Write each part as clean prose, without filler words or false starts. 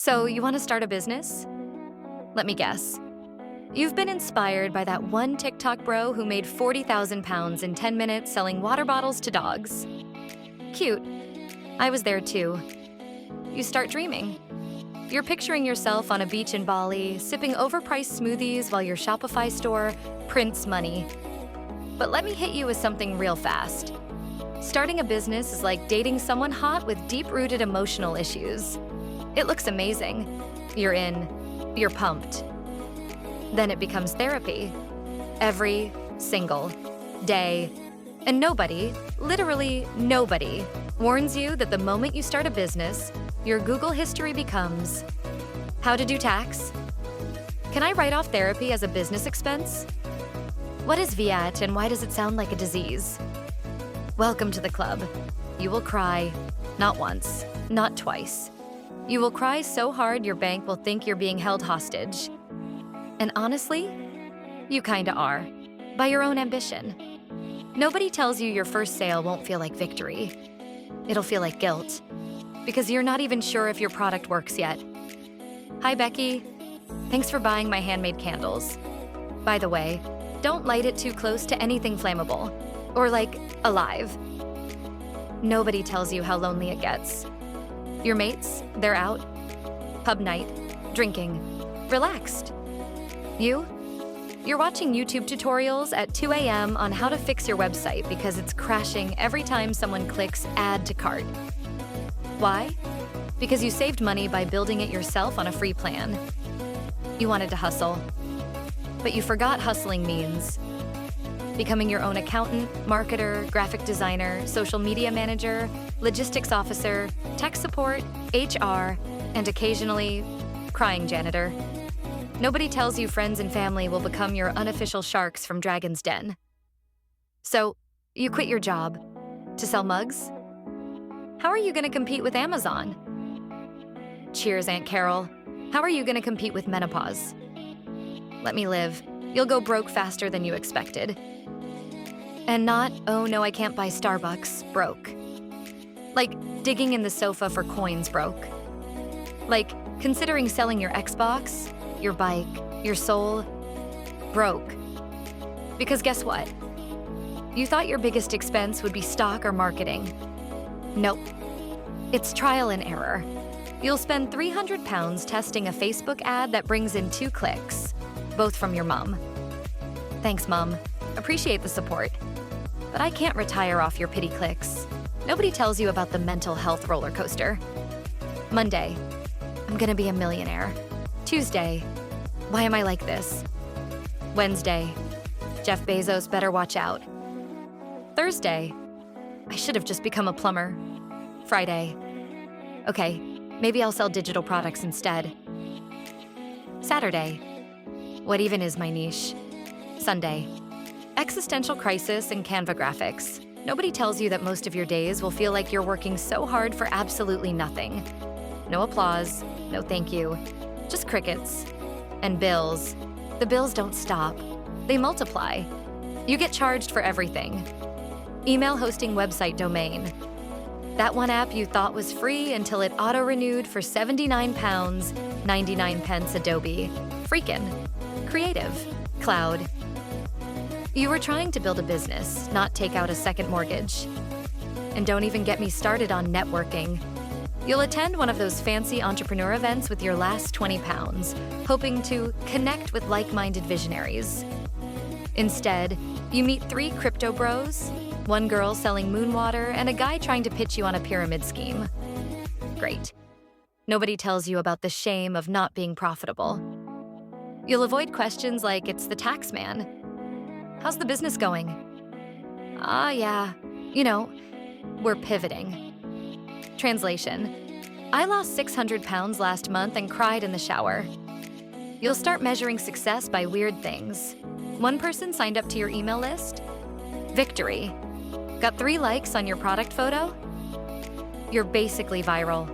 So, you want to start a business? Let me guess. You've been inspired by that one TikTok bro who made 40,000 pounds in 10 minutes selling water bottles to dogs. Cute. I was there too. You start dreaming. You're picturing yourself on a beach in Bali, sipping overpriced smoothies while your Shopify store prints money. But let me hit you with something real fast. Starting a business is like dating someone hot with deep-rooted emotional issues. It looks amazing. You're in. You're pumped. Then it becomes therapy. Every single day. And nobody, literally nobody, warns you that the moment you start a business, your Google history becomes, how to do tax? Can I write off therapy as a business expense? What is VAT and why does it sound like a disease? Welcome to the club. You will cry, not once, not twice. You will cry so hard your bank will think you're being held hostage. And honestly, you kinda are, by your own ambition. Nobody tells you your first sale won't feel like victory. It'll feel like guilt, because you're not even sure if your product works yet. Hi, Becky. Thanks for buying my handmade candles. By the way, don't light it too close to anything flammable, or like, alive. Nobody tells you how lonely it gets. Your mates, they're out. Pub night, drinking, relaxed. You're watching YouTube tutorials at 2 a.m. on how to fix your website because it's crashing every time someone clicks add to cart. Why? Because you saved money by building it yourself on a free plan. You wanted to hustle, but you forgot hustling means becoming your own accountant, marketer, graphic designer, social media manager, logistics officer, tech support, HR, and occasionally, crying janitor. Nobody tells you friends and family will become your unofficial sharks from Dragon's Den. So, you quit your job to sell mugs? How are you going to compete with Amazon? Cheers, Aunt Carol. How are you going to compete with menopause? Let me live. You'll go broke faster than you expected. And not, oh no, I can't buy Starbucks, broke. Like digging in the sofa for coins broke. Like considering selling your Xbox, your bike, your soul, broke. Because guess what? You thought your biggest expense would be stock or marketing. Nope. It's trial and error. You'll spend 300 pounds testing a Facebook ad that brings in 2 clicks, both from your mom. Thanks, Mom. Appreciate the support. But I can't retire off your pity clicks. Nobody tells you about the mental health roller coaster. Monday, I'm gonna be a millionaire. Tuesday, why am I like this? Wednesday, Jeff Bezos better watch out. Thursday, I should have just become a plumber. Friday, okay, maybe I'll sell digital products instead. Saturday, what even is my niche? Sunday, existential crisis and Canva graphics. Nobody tells you that most of your days will feel like you're working so hard for absolutely nothing. No applause, no thank you, just crickets. And bills. The bills don't stop. They multiply. You get charged for everything. Email hosting website domain. That one app you thought was free until it auto-renewed for 79 pounds, 99 pence Adobe. Freakin'. Creative. Cloud. You were trying to build a business, not take out a second mortgage. And don't even get me started on networking. You'll attend one of those fancy entrepreneur events with your last 20 pounds, hoping to connect with like-minded visionaries. Instead, you meet 3 crypto bros, 1 girl selling moon water, and a guy trying to pitch you on a pyramid scheme. Great. Nobody tells you about the shame of not being profitable. You'll avoid questions like, it's the tax man. How's the business going? Yeah, we're pivoting. Translation: I lost 600 pounds last month and cried in the shower. You'll start measuring success by weird things. 1 person signed up to your email list? Victory. Got 3 likes on your product photo? You're basically viral.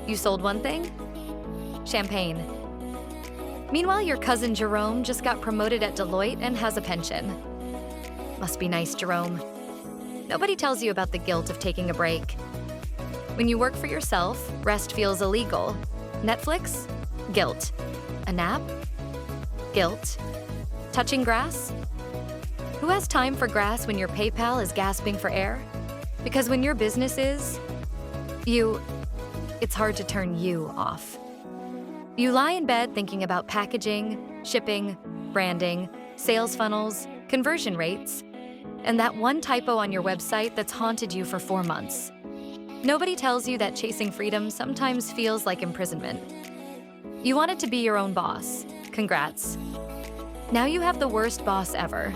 You sold 1 thing? Champagne. Meanwhile, your cousin Jerome just got promoted at Deloitte and has a pension. Must be nice, Jerome. Nobody tells you about the guilt of taking a break. When you work for yourself, rest feels illegal. Netflix? Guilt. A nap? Guilt. Touching grass? Who has time for grass when your PayPal is gasping for air? Because when your business is, it's hard to turn you off. You lie in bed thinking about packaging, shipping, branding, sales funnels, conversion rates, and that one typo on your website that's haunted you for 4 months. Nobody tells you that chasing freedom sometimes feels like imprisonment. You wanted to be your own boss. Congrats. Now you have the worst boss ever.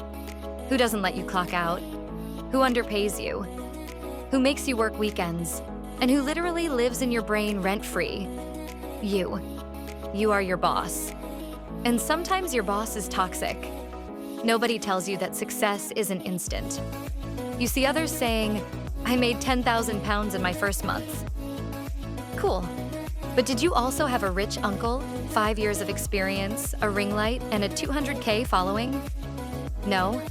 Who doesn't let you clock out? Who underpays you? Who makes you work weekends? And who literally lives in your brain rent-free? You. You are your boss. And sometimes your boss is toxic. Nobody tells you that success isn't instant. You see others saying, I made 10,000 pounds in my first month. Cool. But did you also have a rich uncle, 5 years of experience, a ring light, and a 200K following? No?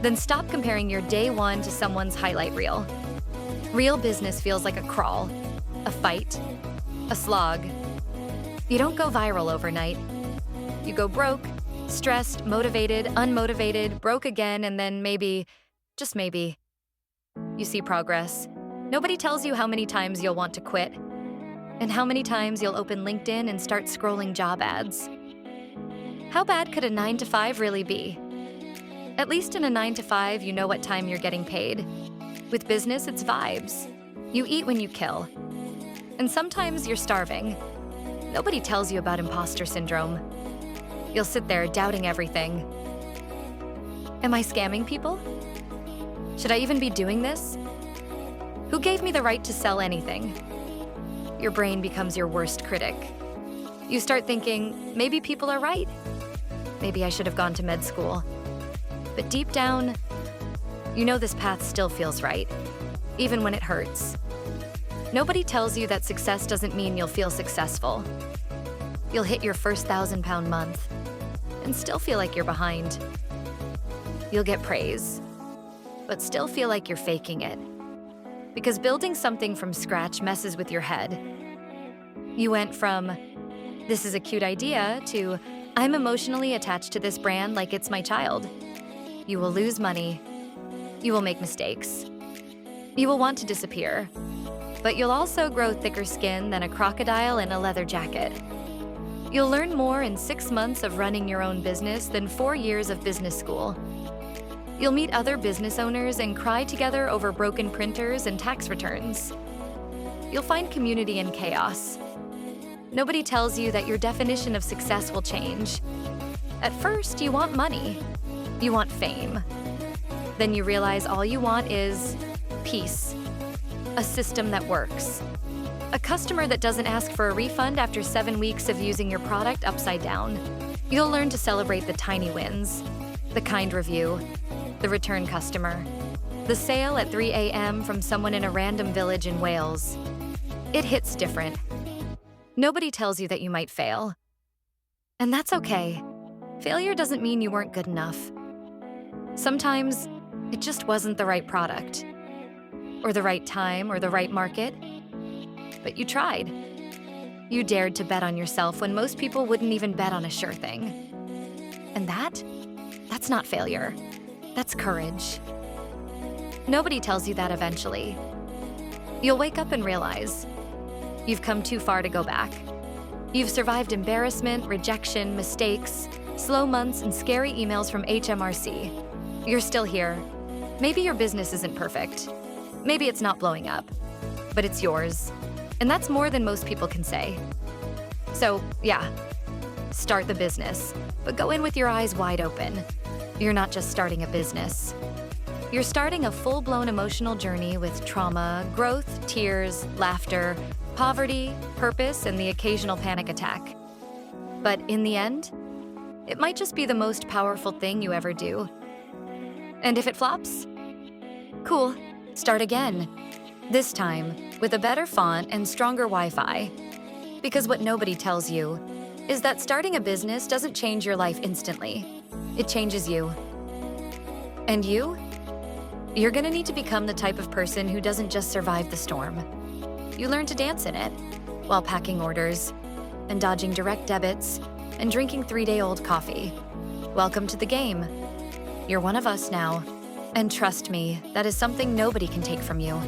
Then stop comparing your day one to someone's highlight reel. Real business feels like a crawl, a fight, a slog. You don't go viral overnight. You go broke, stressed, motivated, unmotivated, broke again, and then maybe, just maybe, you see progress. Nobody tells you how many times you'll want to quit, and how many times you'll open LinkedIn and start scrolling job ads. How bad could a 9-to-5 really be? At least in a 9-to-5, you know what time you're getting paid. With business, it's vibes. You eat when you kill. And sometimes you're starving. Nobody tells you about imposter syndrome. You'll sit there doubting everything. Am I scamming people? Should I even be doing this? Who gave me the right to sell anything? Your brain becomes your worst critic. You start thinking, maybe people are right. Maybe I should have gone to med school. But deep down, you know this path still feels right, even when it hurts. Nobody tells you that success doesn't mean you'll feel successful. You'll hit your first 1,000-pound month and still feel like you're behind. You'll get praise, but still feel like you're faking it. Because building something from scratch messes with your head. You went from, this is a cute idea, to, I'm emotionally attached to this brand like it's my child. You will lose money. You will make mistakes. You will want to disappear. But you'll also grow thicker skin than a crocodile in a leather jacket. You'll learn more in 6 months of running your own business than 4 years of business school. You'll meet other business owners and cry together over broken printers and tax returns. You'll find community in chaos. Nobody tells you that your definition of success will change. At first, you want money. You want fame. Then you realize all you want is peace. A system that works. A customer that doesn't ask for a refund after 7 weeks of using your product upside down. You'll learn to celebrate the tiny wins. The kind review. The return customer. The sale at 3 a.m. from someone in a random village in Wales. It hits different. Nobody tells you that you might fail. And that's okay. Failure doesn't mean you weren't good enough. Sometimes, it just wasn't the right product, or the right time, or the right market. But you tried. You dared to bet on yourself when most people wouldn't even bet on a sure thing. And that's not failure. That's courage. Nobody tells you that eventually. You'll wake up and realize you've come too far to go back. You've survived embarrassment, rejection, mistakes, slow months, and scary emails from HMRC. You're still here. Maybe your business isn't perfect. Maybe it's not blowing up, but it's yours. And that's more than most people can say. So, yeah, start the business, but go in with your eyes wide open. You're not just starting a business. You're starting a full-blown emotional journey with trauma, growth, tears, laughter, poverty, purpose, and the occasional panic attack. But in the end, it might just be the most powerful thing you ever do. And if it flops, cool, start again. This time, with a better font and stronger Wi-Fi. Because what nobody tells you is that starting a business doesn't change your life instantly. It changes you. And you're gonna need to become the type of person who doesn't just survive the storm. You learn to dance in it. while packing orders, and dodging direct debits, and drinking 3-day-old coffee. Welcome to the game. You're one of us now. And trust me, that is something nobody can take from you.